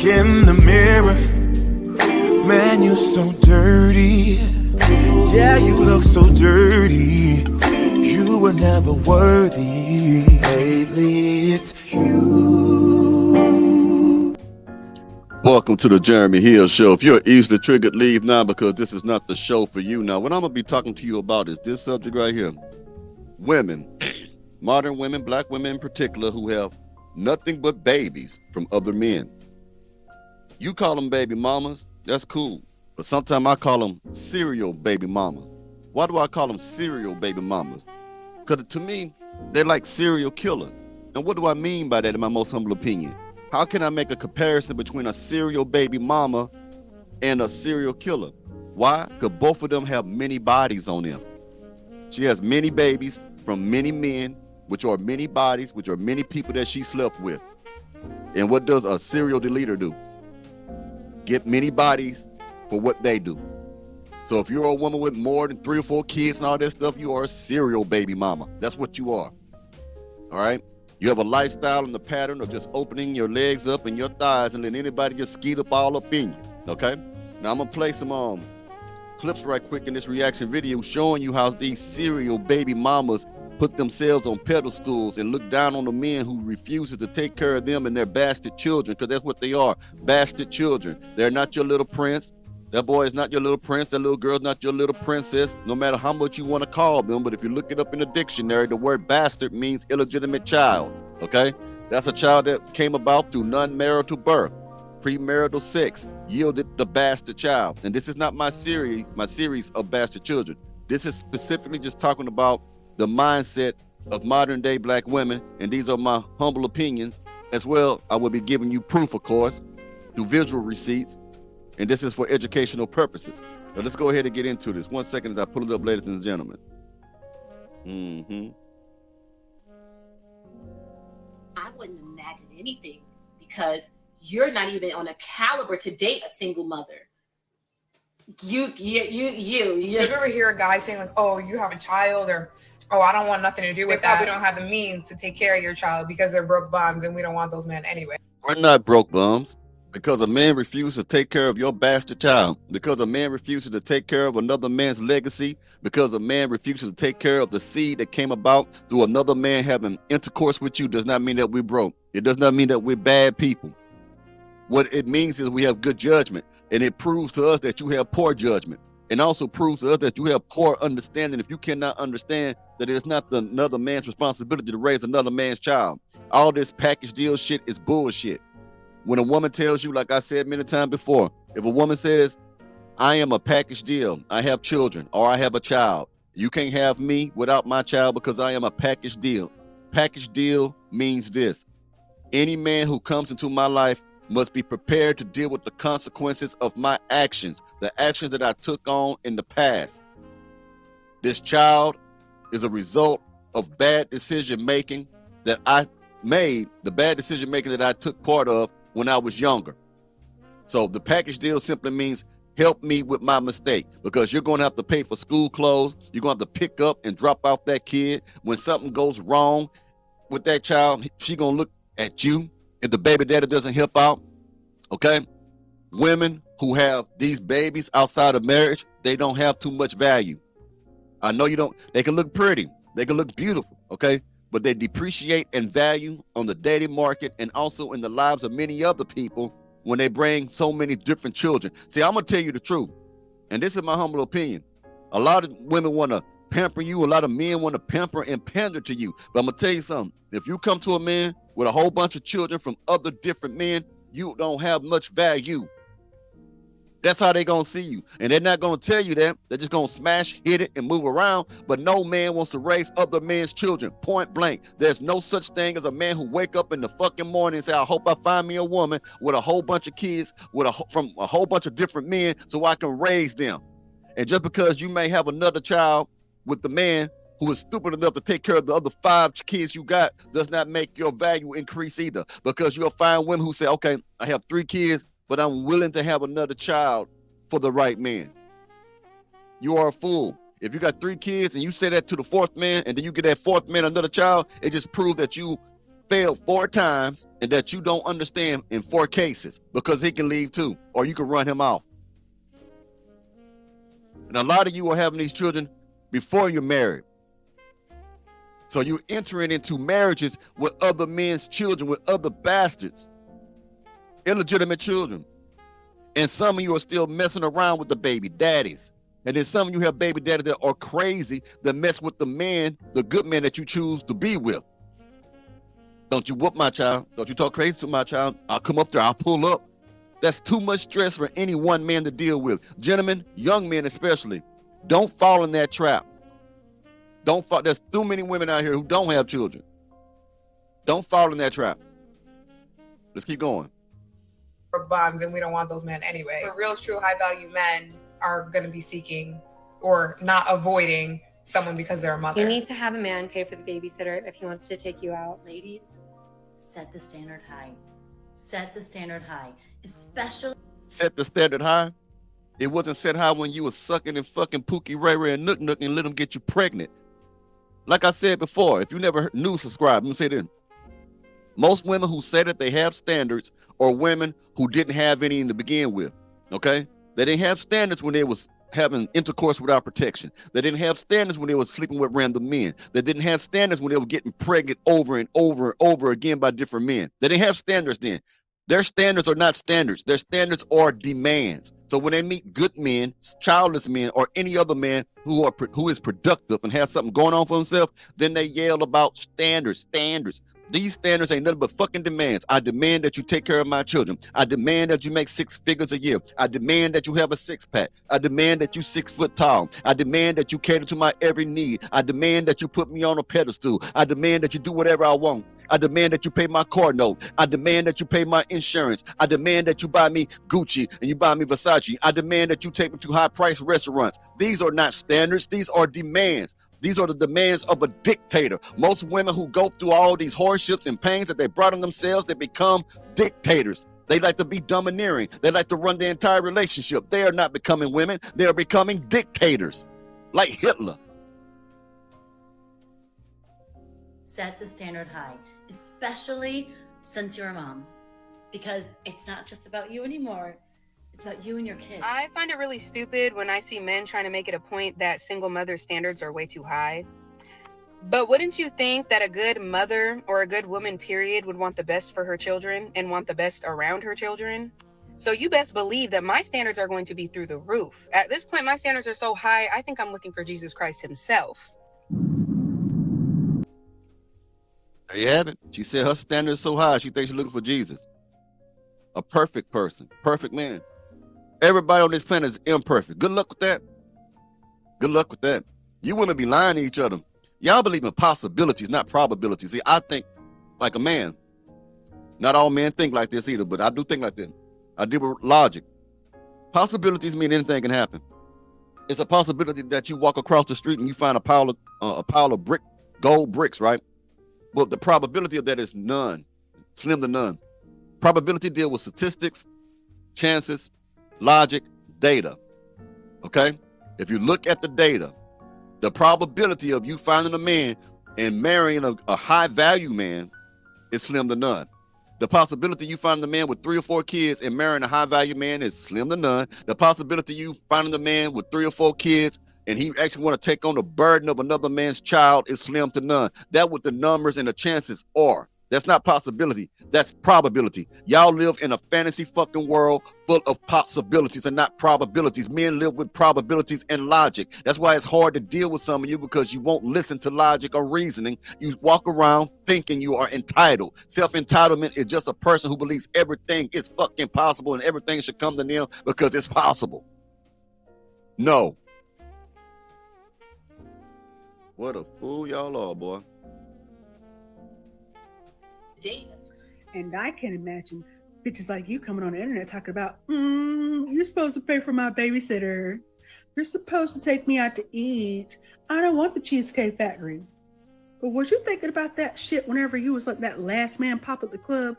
in the mirror. Man, you're so dirty. Yeah, you look so dirty. You were never worthy. Lately, it's you. Welcome to the Jeremy Hill Show. If you're easily triggered, leave now because this is not the show for you. Now, what I'm going to be talking to you about is this subject right here. Women, modern women, black women in particular, who have nothing but babies from other men. You call them baby mamas, that's cool. But sometimes I call them serial baby mamas. Why do I call them serial baby mamas? Because to me, they're like serial killers. And what do I mean by that in my most humble opinion? How can I make a comparison between a serial baby mama and a serial killer? Why? Because both of them have many bodies on them. She has many babies from many men, which are many bodies, which are many people that she slept with. And what does a serial deleter do? Get many bodies for what they do. So if you're a woman with more than 3 or 4 kids and all that stuff, you are a serial baby mama. That's what you are. All right? You have a lifestyle and the pattern of just opening your legs up and your thighs and letting anybody just skeet up all up in you. Okay? Now I'm gonna play some clips right quick in this reaction video showing you how these serial baby mamas put themselves on pedestals and look down on the men who refuses to take care of them and their bastard children, because that's what they are, bastard children. They're not your little prince. That boy is not your little prince. That little girl's not your little princess, no matter how much you want to call them. But if you look it up in the dictionary, the word bastard means illegitimate child, okay? That's a child that came about through non-marital birth. Premarital sex yielded the bastard child. And this is not my series of bastard children. This is specifically just talking about the mindset of modern day black women, and these are my humble opinions as well. I will be giving you proof, of course, through visual receipts, and this is for educational purposes. Now let's go ahead and get into this. 1 second as I pull it up, ladies and gentlemen. I wouldn't imagine anything because you're not even on a caliber to date a single mother. You ever hear a guy saying like, oh, you have a child, or oh, I don't want nothing to do with that. We don't have the means to take care of your child because they're broke bums and we don't want those men anyway. We're not broke bums. Because a man refuses to take care of your bastard child, because a man refuses to take care of another man's legacy, because a man refuses to take care of the seed that came about through another man having intercourse with you, does not mean that we're broke. It does not mean that we're bad people. What it means is we have good judgment, and it proves to us that you have poor judgment, and also proves to us that you have poor understanding if you cannot understand that it's not another man's responsibility to raise another man's child. All this package deal shit is bullshit. When a woman tells you, like I said many times before, if a woman says, I am a package deal, I have children, or I have a child, you can't have me without my child because I am a package deal. Package deal means this: any man who comes into my life must be prepared to deal with the consequences of my actions, the actions that I took on in the past. This child is a result of bad decision making that I made, the bad decision making that I took part of when I was younger. So the package deal simply means help me with my mistake, because you're going to have to pay for school clothes. You're going to have to pick up and drop off that kid. When something goes wrong with that child, she's going to look at you if the baby daddy doesn't help out. Okay? Women who have these babies outside of marriage, they don't have too much value. I know you don't. They can look pretty. They can look beautiful. Okay? But they depreciate in value on the dating market and also in the lives of many other people when they bring so many different children. See, I'm going to tell you the truth, and this is my humble opinion. A lot of women want to pamper you. A lot of men want to pamper and pander to you. But I'm going to tell you something. If you come to a man with a whole bunch of children from other different men, you don't have much value. That's how they're going to see you. And they're not going to tell you that. They're just going to smash, hit it, and move around. But no man wants to raise other men's children, point blank. There's no such thing as a man who wake up in the fucking morning and say, I hope I find me a woman with a whole bunch of kids from a whole bunch of different men so I can raise them. And just because you may have another child with the man who is stupid enough to take care of the other 5 kids you got does not make your value increase either. Because you'll find women who say, okay, I have 3 kids, but I'm willing to have another child for the right man. You are a fool. If you got 3 kids and you say that to the 4th man, and then you get that 4th man another child, it just proves that you failed 4 times and that you don't understand in 4 cases, because he can leave too, or you can run him off. And a lot of you are having these children before you're married. So you're entering into marriages with other men's children, with other bastards, illegitimate children. And some of you are still messing around with the baby daddies. And then some of you have baby daddies that are crazy, that mess with the man, the good man that you choose to be with. Don't you whoop my child. Don't you talk crazy to my child. I'll come up there, I'll pull up. That's too much stress for any one man to deal with. Gentlemen, young men especially, don't fall in that trap. Don't fall. There's too many women out here who don't have children. Don't fall in that trap. Let's keep going. Bonds, and we don't want those men anyway. The real true high value men are going to be seeking or not avoiding someone because they're a mother. You need to have a man pay for the babysitter if he wants to take you out. Ladies, set the standard high. Set the standard high. Especially set the standard high. It wasn't set high when you were sucking and fucking Pookie Ray Ray and Nook Nook and let them get you pregnant. Like I said before, if you never knew, subscribe. Let me say this. Most women who say that they have standards are women who didn't have any to begin with, okay? They didn't have standards when they was having intercourse without protection. They didn't have standards when they were sleeping with random men. They didn't have standards when they were getting pregnant over and over and over again by different men. They didn't have standards then. Their standards are not standards. Their standards are demands. So when they meet good men, childless men, or any other man who is productive and has something going on for himself, then they yell about standards. These standards ain't nothing but fucking demands. I demand that you take care of my children. I demand that you make 6 figures a year. I demand that you have a 6-pack. I demand that you 6 foot tall. I demand that you cater to my every need. I demand that you put me on a pedestal. I demand that you do whatever I want. I demand that you pay my car note. I demand that you pay my insurance. I demand that you buy me Gucci and you buy me Versace. I demand that you take me to high-priced restaurants. These are not standards. These are demands. These are the demands of a dictator. Most women who go through all these hardships and pains that they brought on themselves, they become dictators. They like to be domineering. They like to run the entire relationship. They are not becoming women. They are becoming dictators, like Hitler. set the standard high, especially since you're a mom, because it's not just about you anymore. It's about you and your kids. I find it really stupid when I see men trying to make it a point that single mother standards are way too high. But wouldn't you think that a good mother or a good woman, period, would want the best for her children and want the best around her children? So you best believe that my standards are going to be through the roof. At this point, my standards are so high, I think I'm looking for Jesus Christ himself. There you have it. She said her standards so high, she thinks she's looking for Jesus. A perfect person, perfect man. Everybody on this planet is imperfect. Good luck with that. Good luck with that. You women be lying to each other. Y'all believe in possibilities, not probabilities. See, I think like a man. Not all men think like this either, but I do think like this. I deal with logic. Possibilities mean anything can happen. It's a possibility that you walk across the street and you find a pile of gold bricks, right? Well, the probability of that is none, slim to none. Probability deal with statistics, chances, logic, data. Okay? If you look at the data, the probability of you finding a man and marrying a high value man is slim to none. The possibility you finding a man with 3 or 4 kids and marrying a high value man is slim to none. The possibility you finding a man with 3 or 4 kids and he actually want to take on the burden of another man's child is slim to none. That's what the numbers and the chances are. That's not possibility. That's probability. Y'all live in a fantasy fucking world full of possibilities and not probabilities. Men live with probabilities and logic. That's why it's hard to deal with some of you, because you won't listen to logic or reasoning. You walk around thinking you are entitled. Self-entitlement is just a person who believes everything is fucking possible and everything should come to them because it's possible. No. What a fool y'all are, boy. And I can imagine bitches like you coming on the internet talking about, you're supposed to pay for my babysitter. You're supposed to take me out to eat. I don't want the Cheesecake Factory. But was you thinking about that shit whenever you was like that last man pop at the club?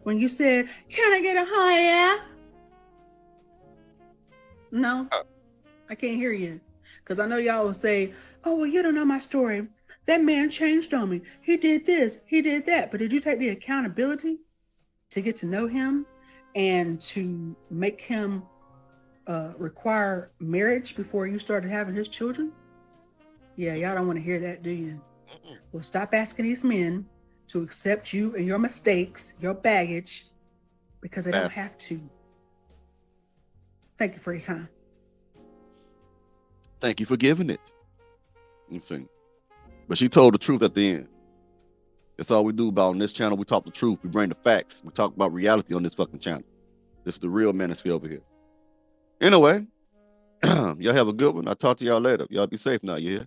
When you said, can I get a higher? No, I can't hear you. Because I know y'all will say, oh, well, you don't know my story. That man changed on me. He did this, he did that. But did you take the accountability to get to know him and to make him require marriage before you started having his children? Yeah, y'all don't want to hear that, do you? Well, stop asking these men to accept you and your mistakes, your baggage, because they don't have to. Thank you for your time. Thank you for giving it. You see. But she told the truth at the end. That's all we do about on this channel. We talk the truth. We bring the facts. We talk about reality on this fucking channel. This is the real manosphere over here. Anyway, y'all have a good one. I'll talk to y'all later. Y'all be safe now, you hear?